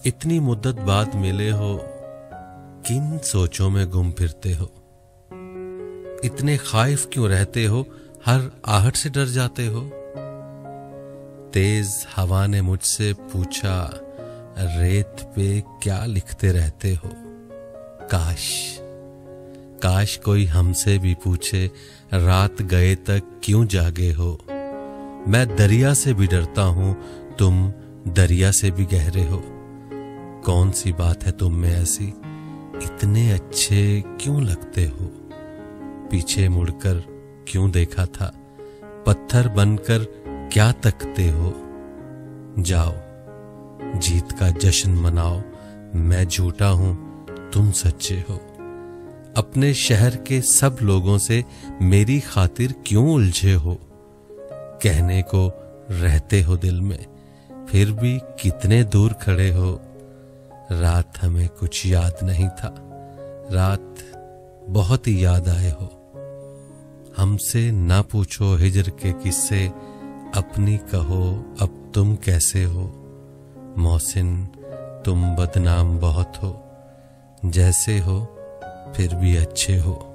इतनी मुद्दत बाद मिले हो, किन सोचों में गुम फिरते हो? इतने खाइफ क्यों रहते हो, हर आहट से डर जाते हो? तेज हवा ने मुझसे पूछा, रेत पे क्या लिखते रहते हो? काश काश कोई हमसे भी पूछे, रात गए तक क्यों जागे हो? मैं दरिया से भी डरता हूं, तुम दरिया से भी गहरे हो। कौन सी बात है तुम में ऐसी, इतने अच्छे क्यों लगते हो? पीछे मुड़कर क्यों देखा था, पत्थर बनकर क्या तकते हो? जाओ जीत का जश्न मनाओ, मैं झूठा हूं तुम सच्चे हो। अपने शहर के सब लोगों से मेरी खातिर क्यों उलझे हो? कहने को रहते हो दिल में, फिर भी कितने दूर खड़े हो। रात हमें कुछ याद नहीं था, रात बहुत ही याद आए हो। हमसे ना पूछो हिजर के किस्से, अपनी कहो अब तुम कैसे हो। मोहसिन तुम बदनाम बहुत हो, जैसे हो फिर भी अच्छे हो।